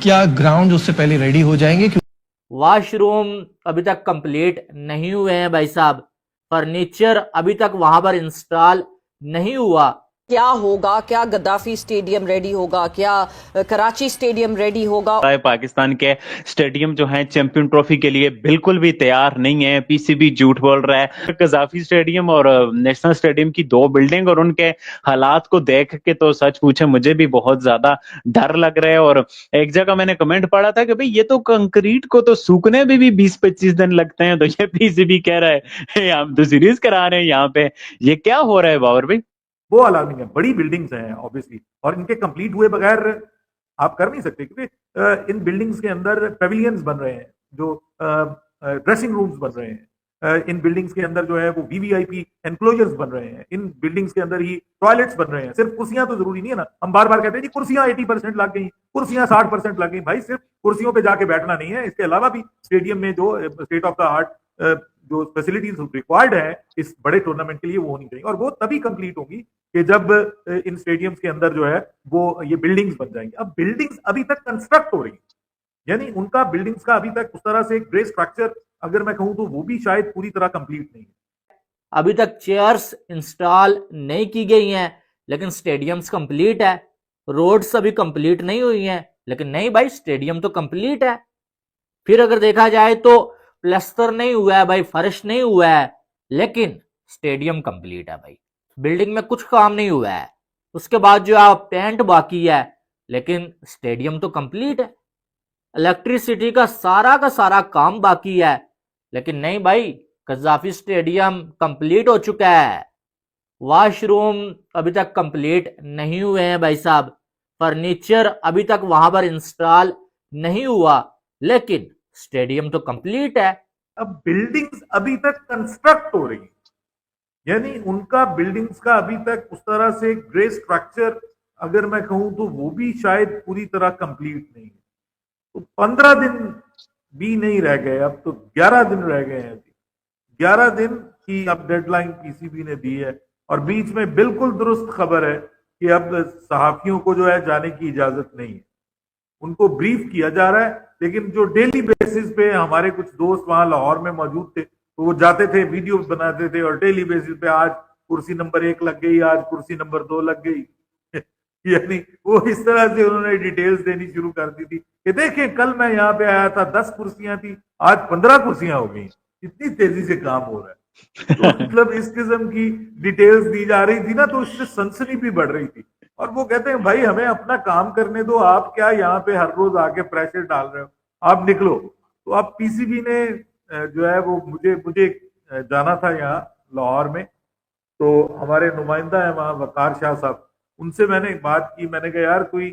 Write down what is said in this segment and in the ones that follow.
क्या ग्राउंड उससे पहले रेडी हो जाएंगे? वॉशरूम अभी तक कंप्लीट नहीं हुए हैं भाई साहब। फर्नीचर अभी तक वहां पर इंस्टॉल नहीं हुआ। क्या होगा? क्या गद्दाफी स्टेडियम रेडी होगा? क्या कराची स्टेडियम रेडी होगा? पाकिस्तान के स्टेडियम जो हैं चैंपियन ट्रॉफी के लिए बिल्कुल भी तैयार नहीं है। पीसीबी झूठ बोल रहा है। कजाफी स्टेडियम और नेशनल स्टेडियम की दो बिल्डिंग और उनके हालात को देख के तो सच पूछे मुझे भी बहुत ज्यादा डर लग रहा है। और एक जगह मैंने कमेंट पढ़ा था कि भाई ये तो कंक्रीट को तो सूखने में भी 20-25 दिन लगते हैं, तो ये पीसीबी कह रहा है हम तो सीरीज करा रहे हैं यहाँ पे। ये क्या हो रहा है बाबर भाई? वो अलार्मिंग है। बड़ी बिल्डिंग्स हैं ऑब्वियसली, और इनके कंप्लीट हुए बगैर आप कर नहीं सकते, क्योंकि इन बिल्डिंग्स के अंदर पेविलियंस बन रहे हैं, जो ड्रेसिंग रूम्स बन रहे हैं, इन बिल्डिंग्स के अंदर जो है वो वीवीआईपी एनक्लोजर्स बन रहे हैं, इन बिल्डिंग्स के अंदर ही टॉयलेट्स बन रहे हैं। सिर्फ कुर्सियां तो जरूरी नहीं है ना। हम बार बार कहते हैं जी कुर्सियां 80% लग गई, कुर्सियां 60% लग गई। भाई सिर्फ कुर्सियों पे जाके बैठना नहीं है, इसके अलावा भी स्टेडियम में जो स्टेट ऑफ द आर्ट जो फैसिलिटीज रिक्वायर्ड है इस बड़े टूर्नामेंट के लिए वो होनी चाहिए, और वो तभी कंप्लीट होगी कि जब इन स्टेडियम्स के अंदर जो है वो ये बिल्डिंग्स बन जाएंगी। अब बिल्डिंग्स अभी तक कंस्ट्रक्ट हो रही है, यानी उनका बिल्डिंग्स का अभी तक उस तरह से ग्रे स्ट्रक्चर अगर मैं कहूं तो वो भी शायद पूरी तरह कंप्लीट नहीं है। अभी तक चेयर्स इंस्टॉल नहीं की गई हैं, लेकिन स्टेडियम्स कंप्लीट है। रोड्स अभी कंप्लीट नहीं हुई हैं, लेकिन नहीं भाई स्टेडियम तो कंप्लीट है। फिर अगर देखा जाए तो प्लस्तर नहीं हुआ है भाई, फर्श नहीं हुआ है, लेकिन स्टेडियम कंप्लीट है भाई। बिल्डिंग में कुछ काम नहीं हुआ है। उसके बाद जो है पेंट बाकी है, लेकिन स्टेडियम तो कंप्लीट है। इलेक्ट्रिसिटी का सारा काम बाकी है, लेकिन नहीं भाई कजाफी स्टेडियम कंप्लीट हो चुका है। वॉशरूम अभी तक कंप्लीट नहीं हुए हैं भाई साहब। फर्नीचर अभी तक वहां पर इंस्टॉल नहीं हुआ, लेकिन स्टेडियम तो कंप्लीट है। अब बिल्डिंग्स अभी तक कंस्ट्रक्ट हो रही है, यानी उनका बिल्डिंग्स का अभी तक उस तरह से ग्रे स्ट्रक्चर अगर मैं कहूं तो वो भी शायद पूरी तरह कंप्लीट नहीं है। तो 15 दिन भी नहीं रह गए, अब तो 11 दिन रह गए हैं। 11 दिन की अब डेडलाइन पीसीबी ने दी है, और बीच में बिल्कुल दुरुस्त खबर है कि अब सहाफियों को जो है जाने की इजाजत नहीं है। उनको ब्रीफ किया जा रहा है, लेकिन जो डेली बेसिस पे हमारे कुछ दोस्त वहां लाहौर में मौजूद थे तो वो जाते थे, वीडियो बनाते थे, और डेली बेसिस पे आज कुर्सी नंबर 1 लग गई, आज कुर्सी नंबर 2 लग गई यानी वो इस तरह से उन्होंने डिटेल्स देनी शुरू कर दी थी कि देखें कल मैं यहाँ पे आया था 10 कुर्सियां थी, आज 15 कुर्सियां हो गई। इतनी तेजी से काम हो रहा है। तो मतलब इस किस्म की डिटेल्स दी जा रही थी ना, तो उससे सनसनी भी बढ़ रही थी। और वो कहते हैं भाई हमें अपना काम करने दो, आप क्या यहाँ पे हर रोज आके प्रेशर डाल रहे हो, आप निकलो। तो अब पीसीबी ने जो है वो मुझे जाना था यहाँ लाहौर में, तो हमारे नुमाइंदा है वहाँ वकार शाह साहब, उनसे मैंने बात की। मैंने कहा यार कोई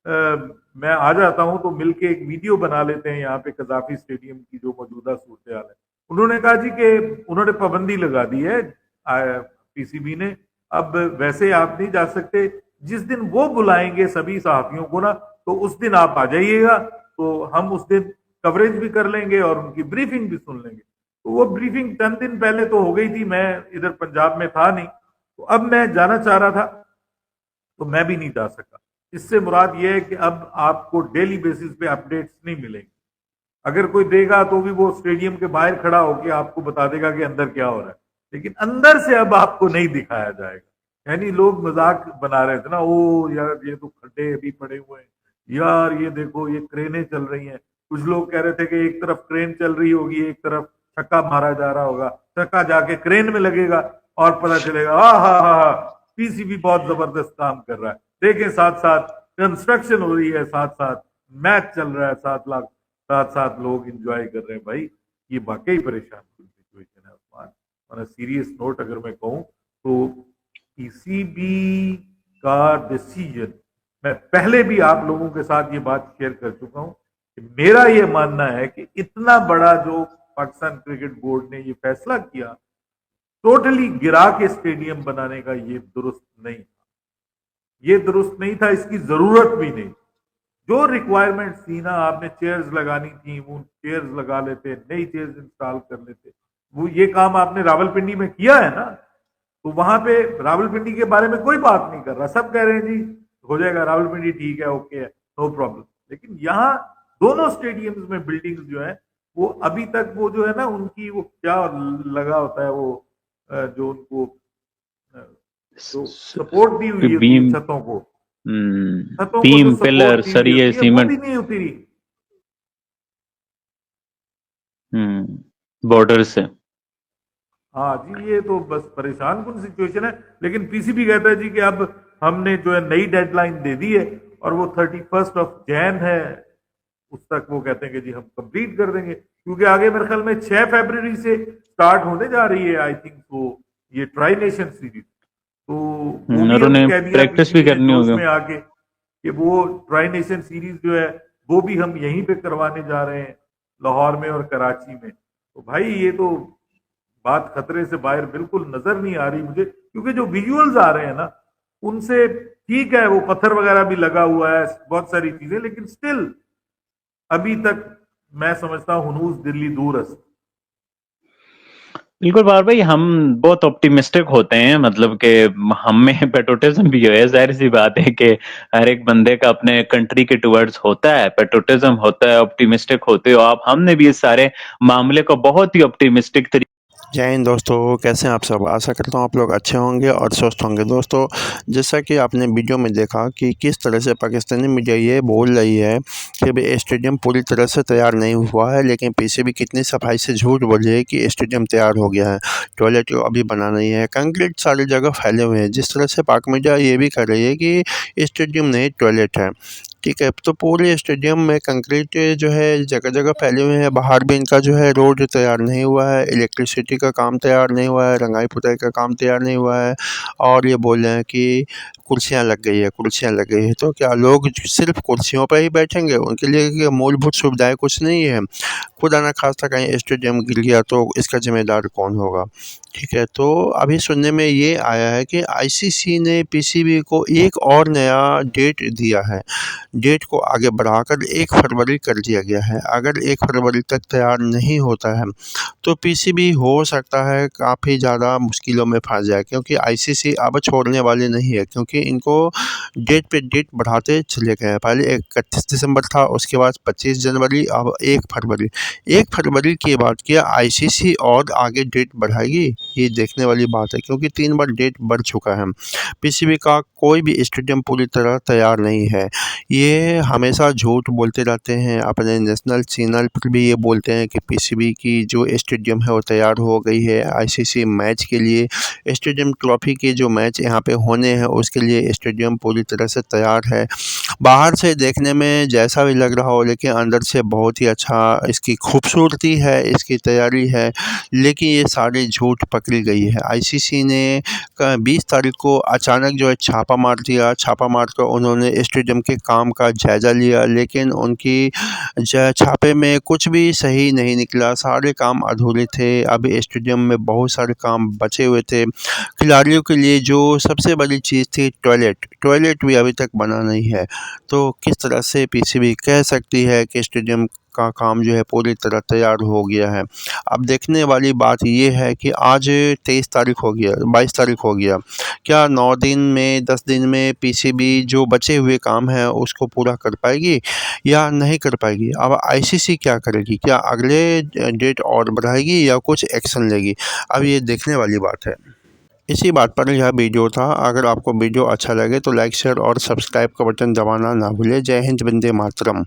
मैं आ जाता हूँ तो मिलके एक वीडियो बना लेते हैं यहाँ पे कजाफी स्टेडियम की जो मौजूदा सूरत हाल है। उन्होंने कहा जी कि उन्होंने पाबंदी लगा दी है पीसीबी ने, अब वैसे आप नहीं जा सकते, जिस दिन वो बुलाएंगे सभी सहाफियों को ना तो उस दिन आप आ जाइएगा, तो हम उस दिन कवरेज भी कर लेंगे और उनकी ब्रीफिंग भी सुन लेंगे। तो वो ब्रीफिंग 10 दिन पहले तो हो गई थी, मैं इधर पंजाब में था नहीं, तो अब मैं जाना चाह रहा था तो मैं भी नहीं जा सका। इससे मुराद ये है कि अब आपको डेली बेसिस पे अपडेट्स नहीं मिलेंगे। अगर कोई देगा तो भी वो स्टेडियम के बाहर खड़ा होकर आपको बता देगा कि अंदर क्या हो रहा है, लेकिन अंदर से अब आपको नहीं दिखाया जाएगा। यानी लोग मजाक बना रहे थे ना, ओ यार ये तो खड्डे अभी पड़े हुए हैं, यार ये देखो ये क्रेनें चल रही हैं। कुछ लोग कह रहे थे कि एक तरफ क्रेन चल रही होगी, एक तरफ छक्का मारा जा रहा होगा, छक्का जाके क्रेन में लगेगा और पता चलेगा हा पीसीबी बहुत जबरदस्त काम कर रहा है। देखें साथ साथ कंस्ट्रक्शन हो रही है, साथ साथ मैच चल रहा है, साथ साथ लोग एंजॉय कर रहे हैं। भाई ये वाकई परेशान सिचुएशन है उस्मान। और सीरियस नोट अगर मैं कहूँ तो पीसीबी का डिसीजन, मैं पहले भी आप लोगों के साथ ये बात शेयर कर चुका हूं कि मेरा ये मानना है कि इतना बड़ा जो पाकिस्तान क्रिकेट बोर्ड ने ये फैसला किया टोटली गिरा के स्टेडियम बनाने का, ये दुरुस्त नहीं था। ये दुरुस्त नहीं था, इसकी जरूरत भी नहीं। जो रिक्वायरमेंट थी ना, आपने चेयर्स लगानी थी वो चेयर्स लगा लेते, नई चेयर्स इंस्टॉल कर लेते। वो ये काम आपने रावलपिंडी में किया है ना, तो वहां पे रावलपिंडी के बारे में कोई बात नहीं कर रहा, सब कह रहे हैं जी हो जाएगा रावलपिंडी ठीक है, ओके है, नो प्रॉब्लम। लेकिन यहाँ दोनों स्टेडियम्स में बिल्डिंग्स जो है वो अभी तक वो जो है ना उनकी वो क्या लगा होता है वो जो उनको जो सपोर्ट दी हुई होती है बीम छतों को जो बीम सपोर्ट पिलर दी हुई सरिये होती है वो सीमेंट भी नहीं उतरी। बॉर्डर से। हाँ जी, ये तो बस परेशान कुन सिचुएशन है। लेकिन पीसीबी कहता है जी कि अब हमने जो है नई डेडलाइन दे दी है और वो 31 है, उस तक वो कहते हैं कि जी हम कंप्लीट कर देंगे, क्योंकि आगे मेरे ख्याल में 6 फरवरी से स्टार्ट होने जा रही है आई थिंक वो ये ट्राई नेशन सीरीज। तो वो भी और अब उन्हें कह दिया प्रैक्टिस भी पीसीबी ने करनी जोश होगी। में आके कि वो ट्राई नेशन सीरीज जो है वो भी हम यहीं पे करवाने जा रहे हैं, लाहौर में और कराची में। तो भाई ये तो बात खतरे से बाहर बिल्कुल नजर नहीं आ रही मुझे, क्योंकि जो विजुअल्स आ रहे हैं ना उनसे ठीक है वो पत्थर वगैरह भी लगा हुआ है बहुत सारी चीजें, लेकिन स्टिल अभी तक मैं समझता हूं हुनूस दिल्ली दूरस्त। बिल्कुल बार भाई, हम बहुत ऑप्टिमिस्टिक होते हैं, मतलब कि हम में पेट्रोटिज्म भी है। जाहिर सी बात है कि हर एक बंदे का अपने कंट्री के टुवर्ड्स होता है, पेट्रोटिज्म होता है, ऑप्टिमिस्टिक होते हो आप। हमने भी इस सारे मामले को बहुत ही ऑप्टिमिस्टिक तरीके। जय हिंद दोस्तों, कैसे हैं आप सब। आशा करता हूँ आप लोग अच्छे होंगे और स्वस्थ होंगे। दोस्तों, जैसा कि आपने वीडियो में देखा कि किस तरह से पाकिस्तानी मीडिया ये बोल रही है कि भाई स्टेडियम पूरी तरह से तैयार नहीं हुआ है, लेकिन पीसीबी कितनी सफाई से झूठ बोल रही है कि स्टेडियम तैयार हो गया है, टॉयलेट अभी बना नहीं है, कंक्रीट सारी जगह फैले हुए हैं। जिस तरह से पाक मीडिया ये भी कर रही है कि स्टेडियम नहीं टॉयलेट है, ठीक है। तो पूरे स्टेडियम में कंक्रीट जो है जगह जगह फैले हुए हैं। बाहर भी इनका जो है रोड तैयार नहीं हुआ है, इलेक्ट्रिसिटी का काम तैयार नहीं हुआ है, रंगाई पुताई का काम तैयार नहीं हुआ है। और ये बोल रहे हैं कि कुर्सियाँ लग गई है, कुर्सियाँ लग गई है। तो क्या लोग सिर्फ कुर्सियों पर ही बैठेंगे? उनके लिए मूलभूत सुविधाएं कुछ नहीं है। खुदा ना खास्ता कहीं स्टेडियम गिर गया तो इसका जिम्मेदार कौन होगा? ठीक है। तो अभी सुनने में ये आया है कि आईसीसी ने पीसीबी को एक और नया डेट दिया है। डेट को आगे बढ़ाकर 1 फरवरी कर दिया गया है। अगर 1 फरवरी तक तैयार नहीं होता है तो पीसीबी हो सकता है काफ़ी ज़्यादा मुश्किलों में फंस जाए, क्योंकि आईसीसी अब छोड़ने वाले नहीं है, क्योंकि इनको डेट पे डेट बढ़ाते चले गए हैं। पहले 31 दिसंबर था, उसके बाद 25 जनवरी, अब 1 फरवरी। 1 फरवरी के बाद क्या आईसीसी और आगे डेट बढ़ाएगी? ये देखने वाली बात है, क्योंकि 3 बार डेट बढ़ चुका है। पीसीबी का कोई भी स्टेडियम पूरी तरह तैयार नहीं है। ये हमेशा झूठ बोलते रहते हैं, अपने नेशनल चैनल पर भी ये बोलते हैं कि पीसीबी की जो स्टेडियम है वो तैयार हो गई है। आईसीसी मैच के लिए स्टेडियम ट्रॉफी के जो मैच यहाँ पे होने हैं उसके लिए स्टेडियम पूरी तरह से तैयार है। बाहर से देखने में जैसा भी लग रहा हो, लेकिन अंदर से बहुत ही अच्छा इसकी खूबसूरती है, इसकी तैयारी है। लेकिन ये सारी झूठ पकड़ी गई है। आईसीसी ने 20 तारीख को अचानक जो है छापा मार दिया। छापा मार कर उन्होंने स्टेडियम के काम का जायज़ा लिया, लेकिन उनकी छापे में कुछ भी सही नहीं निकला। सारे काम अधूरे थे। अभी स्टेडियम में बहुत सारे काम बचे हुए थे। खिलाड़ियों के लिए जो सबसे बड़ी चीज़ थी टॉयलेट भी अभी तक बना नहीं है। तो किस तरह से पीसीबी कह सकती है कि स्टेडियम का काम जो है पूरी तरह तैयार हो गया है? अब देखने वाली बात ये है कि आज 23 तारीख हो गया, 22 तारीख हो गया। क्या 9 दिन में, 10 दिन में पीसीबी जो बचे हुए काम हैं उसको पूरा कर पाएगी या नहीं कर पाएगी? अब आईसीसी क्या करेगी? क्या अगले डेट और बढ़ाएगी या कुछ एक्शन लेगी? अब ये देखने वाली बात है। इसी बात पर यह वीडियो था। अगर आपको वीडियो अच्छा लगे तो लाइक, शेयर और सब्सक्राइब का बटन दबाना ना भूलें। जय हिंद, वंदे मातरम।